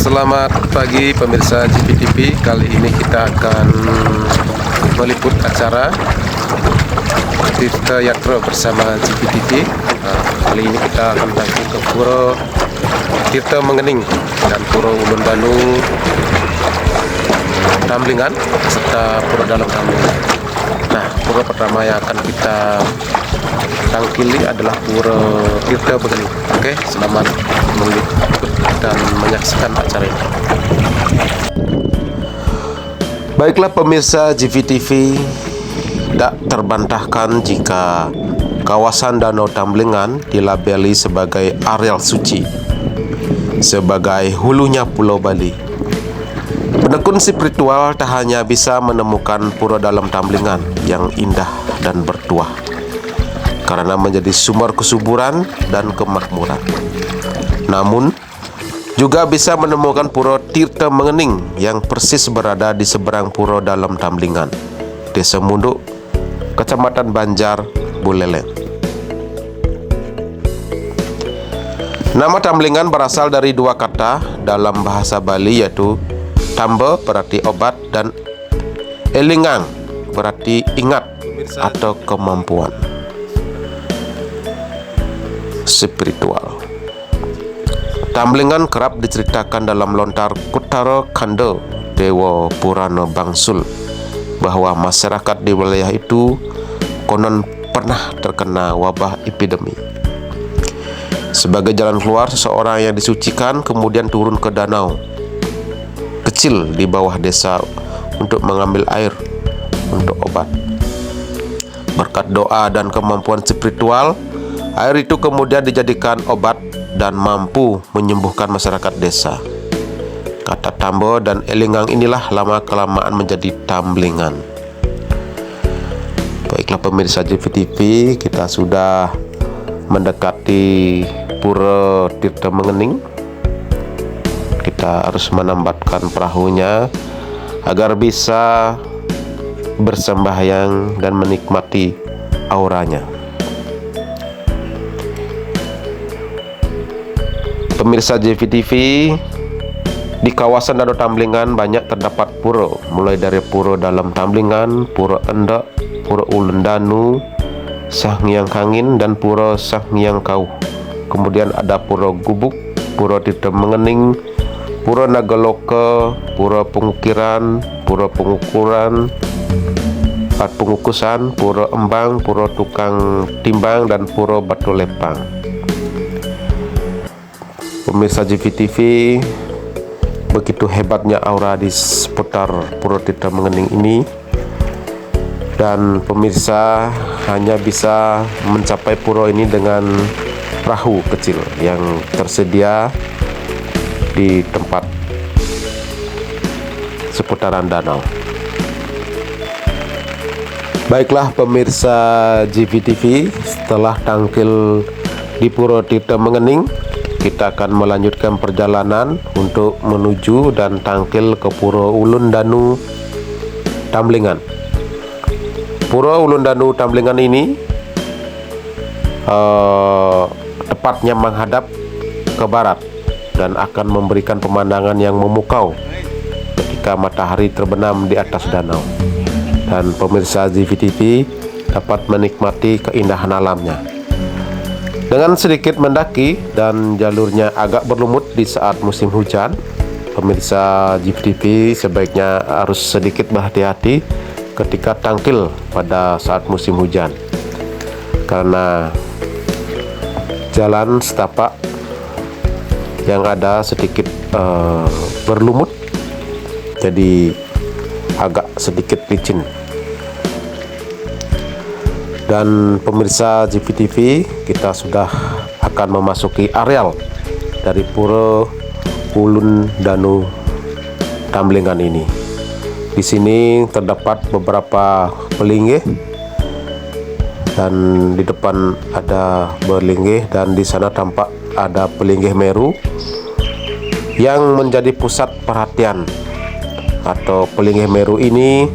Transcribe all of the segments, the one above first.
Selamat pagi pemirsa GPTV. Kali ini kita akan meliput acara Tirta Yatra bersama GPTV. Kali ini kita akan pergi ke Pura Tirta Mengening dan Pura Ulun Danu Tamblingan serta Pura Dalam Tamblingan. Nah, pura pertama yang akan kita tangkili adalah Pura Tirta Mengening. Oke, selamat meliput dan menyaksikan acara ini. Baiklah pemirsa GPTV, tak terbantahkan jika kawasan Danau Tamblingan dilabeli sebagai areal suci, sebagai hulunya Pulau Bali. Penekun spiritual tak hanya bisa menemukan Pura Dalam Tamblingan yang indah dan bertuah, karena menjadi sumber kesuburan dan kemakmuran, namun juga bisa menemukan Pura Tirta Mengening yang persis berada di seberang Pura Dalam Tamblingan, Desa Munduk, Kecamatan Banjar, Buleleng. Nama Tamblingan berasal dari dua kata dalam bahasa Bali, yaitu Tambe berarti obat dan Elingang berarti ingat atau kemampuan spiritual. Tamblingan kerap diceritakan dalam lontar Kuttara Kanda Dewa Purana Bangsul bahwa masyarakat di wilayah itu konon pernah terkena wabah epidemi. Sebagai jalan keluar, seseorang yang disucikan kemudian turun ke danau kecil di bawah desa untuk mengambil air untuk obat. Berkat doa dan kemampuan spiritual, air itu kemudian dijadikan obat dan mampu menyembuhkan masyarakat desa. Kata Tambo dan Elingang inilah lama-kelamaan menjadi Tamblingan. Baiklah pemirsa GPTV, kita sudah mendekati Pura Tirta Mengening. Kita harus menambatkan perahunya agar bisa bersembahyang dan menikmati auranya. Pemirsa GPTV, di kawasan Danau Tamblingan banyak terdapat pura, mulai dari Pura Dalam Tamblingan, Pura Endak, Pura Ulun Danu, Sanghyang Kangin, dan Pura Sanghyang Kauh. Kemudian ada Pura Gubuk, Pura Tirta Mengening, Pura Nagaloka, Pura Pengukiran, Pura Pengukuran, Pengukusan, Pura Embang, Pura Tukang Timbang, dan Pura Batu Lepang. Pemirsa GPTV, begitu hebatnya aura di seputar Pura Tirta Mengening ini, dan pemirsa hanya bisa mencapai pura ini dengan perahu kecil yang tersedia di tempat seputaran danau. Baiklah pemirsa GPTV, setelah tangkil di Pura Tirta Mengening, kita akan melanjutkan perjalanan untuk menuju dan tangkil ke Pura Ulun Danu Tamblingan. Pura Ulun Danu Tamblingan ini tepatnya menghadap ke barat dan akan memberikan pemandangan yang memukau ketika matahari terbenam di atas danau, dan pemirsa GPTV dapat menikmati keindahan alamnya. Dengan sedikit mendaki dan jalurnya agak berlumut di saat musim hujan, pemirsa GPTV sebaiknya harus sedikit berhati-hati ketika tangkil pada saat musim hujan, karena jalan setapak yang ada sedikit berlumut, jadi agak sedikit licin. Dan pemirsa GPTV, kita sudah akan memasuki areal dari Pura Ulun Danu Tamblingan ini. Di sini terdapat beberapa pelinggih, dan di depan ada berlinggih, dan di sana tampak ada pelinggih Meru yang menjadi pusat perhatian. Atau pelinggih Meru ini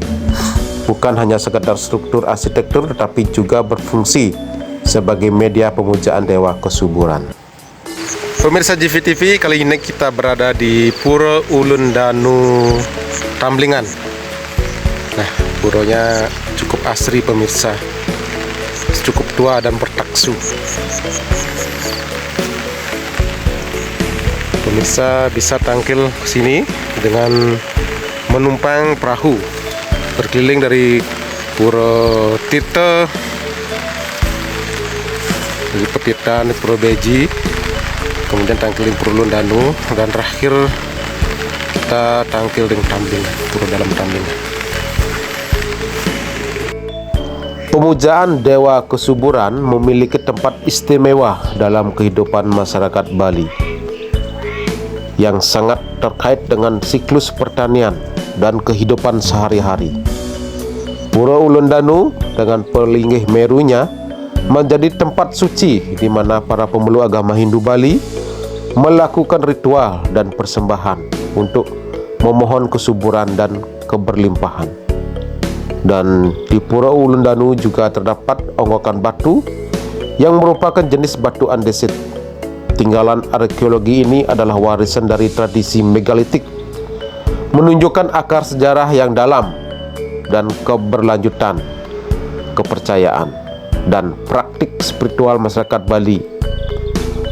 bukan hanya sekedar struktur arsitektur, tetapi juga berfungsi sebagai media pemujaan dewa kesuburan. Pemirsa GVTV, kali ini kita berada di Pura Ulun Danu Tamblingan. Nah, puronya cukup asri pemirsa, cukup tua dan bertaksu. Pemirsa bisa tangkil ke sini dengan menumpang perahu berkeliling dari Pura Tirta, dari Petitan, Pura Beji, kemudian tangkil Pura Ulun Danu, dan terakhir kita tangkil dengan Tamblingan, Pura Dalam Tamblingan. Pemujaan Dewa Kesuburan memiliki tempat istimewa dalam kehidupan masyarakat Bali yang sangat terkait dengan siklus pertanian dan kehidupan sehari-hari. Pura Ulun Danu dengan pelinggih merunya menjadi tempat suci di mana para pemeluk agama Hindu Bali melakukan ritual dan persembahan untuk memohon kesuburan dan keberlimpahan. Dan di Pura Ulun Danu juga terdapat onggokan batu yang merupakan jenis batu andesit. Tinggalan arkeologi ini adalah warisan dari tradisi megalitik, menunjukkan akar sejarah yang dalam dan keberlanjutan kepercayaan dan praktik spiritual masyarakat Bali.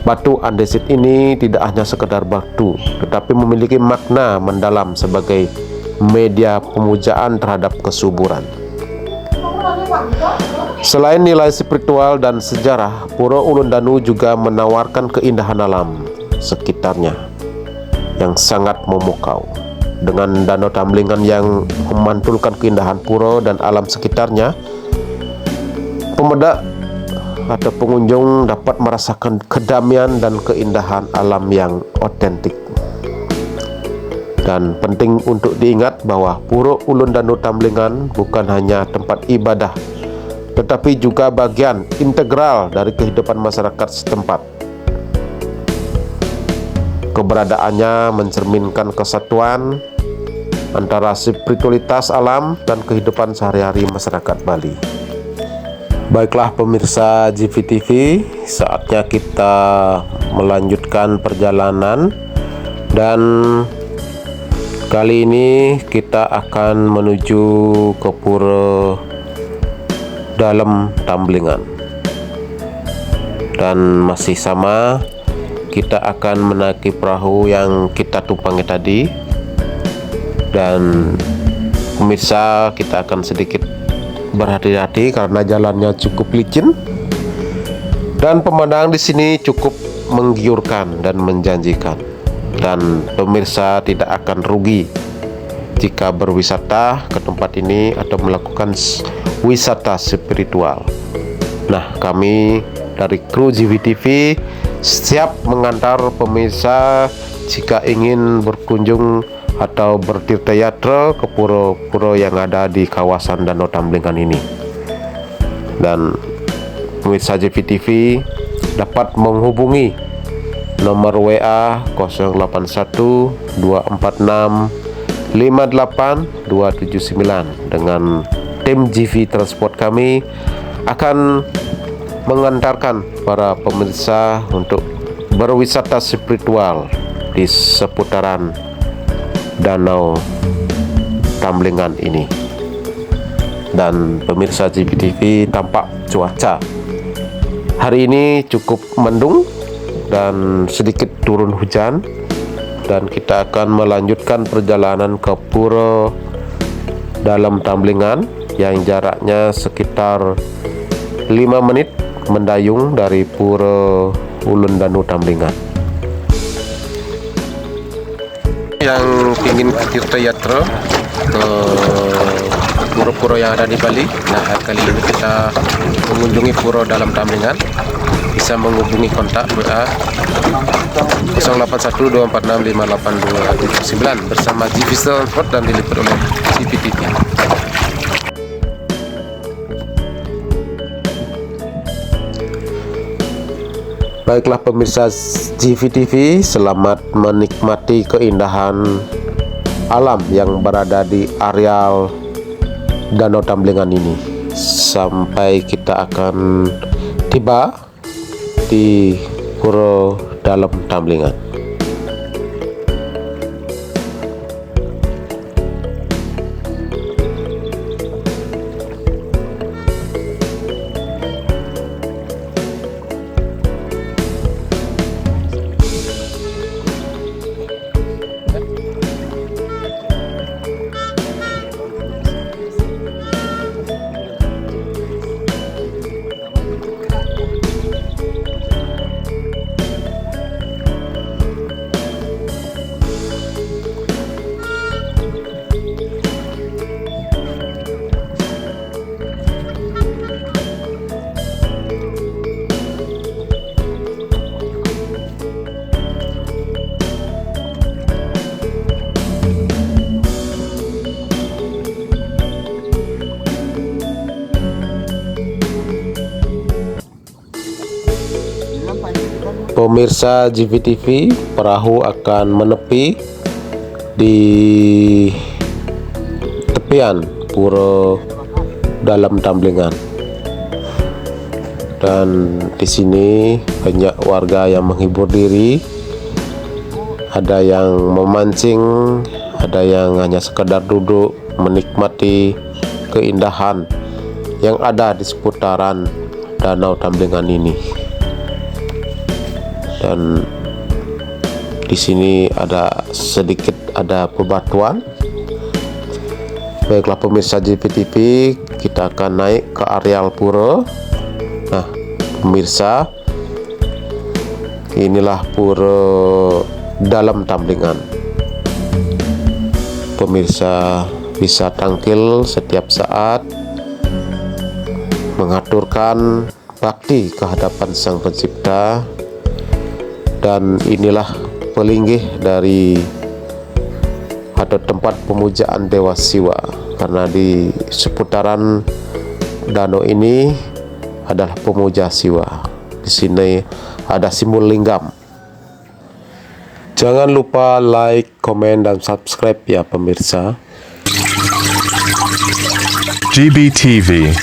Batu andesit ini tidak hanya sekedar batu, tetapi memiliki makna mendalam sebagai media pemujaan terhadap kesuburan. Selain nilai spiritual dan sejarah, Pura Ulun Danu juga menawarkan keindahan alam sekitarnya yang sangat memukau. Dengan Danau Tamblingan yang memantulkan keindahan pura dan alam sekitarnya, pemedak atau pengunjung dapat merasakan kedamaian dan keindahan alam yang otentik. Dan penting untuk diingat bahwa Pura Ulun Danu Tamblingan bukan hanya tempat ibadah, tetapi juga bagian integral dari kehidupan masyarakat setempat. Keberadaannya mencerminkan kesatuan antara spiritualitas alam dan kehidupan sehari-hari masyarakat Bali. Baiklah pemirsa GVTV, saatnya kita melanjutkan perjalanan, dan kali ini kita akan menuju ke Pura Dalam Tamblingan. Dan masih sama, kita akan menaiki perahu yang kita tumpangi tadi. Dan pemirsa, kita akan sedikit berhati-hati karena jalannya cukup licin dan pemandangan di sini cukup menggiurkan dan menjanjikan. Dan pemirsa tidak akan rugi jika berwisata ke tempat ini atau melakukan wisata spiritual. Nah, kami dari kru GVTV siap mengantar pemirsa jika ingin berkunjung atau bertirta-yatra ke pura-pura yang ada di kawasan Danau Tamblingan ini. Dan pemirsa GVTV dapat menghubungi nomor WA 081 246 58279 dengan tim GV Transport. Kami akan mengantarkan para pemirsa untuk berwisata spiritual di seputaran Danau Tamblingan ini. Dan pemirsa GVTV, tampak cuaca hari ini cukup mendung dan sedikit turun hujan, dan kita akan melanjutkan perjalanan ke Pura Dalam Tamblingan yang jaraknya sekitar 5 menit mendayung dari Pura Ulun Danu Tamblingan. Yang ingin tirta-yatra ke pura-pura yang ada di Bali, nah kali ini kita mengunjungi Pura Dalam Tamblingan, bisa menghubungi kontak WA 0812465829 bersama GV Transport dan diliput oleh GVTV. Baiklah pemirsa GVTV, selamat menikmati keindahan alam yang berada di areal Danau Tamblingan ini. Sampai kita akan tiba di Pura Dalam Tamlingan. Pemirsa GVTV, perahu akan menepi di tepian Pura Dalam Tamlingan, dan di sini banyak warga yang menghibur diri. Ada yang memancing, ada yang hanya sekedar duduk menikmati keindahan yang ada di seputaran Danau Tamlingan ini. Dan di sini ada sedikit bebatuan. Baiklah pemirsa GVTV, kita akan naik ke areal pura. Nah pemirsa, inilah Pura Dalam Tamlingan. Pemirsa bisa tangkil setiap saat, mengaturkan bakti kehadapan Sang Pencipta. Dan inilah pelinggih dari atau tempat pemujaan Dewa Siwa, karena di seputaran danau ini adalah pemuja Siwa. Di sini ada simbol linggam. Jangan lupa like, komen, dan subscribe ya pemirsa. GBTV.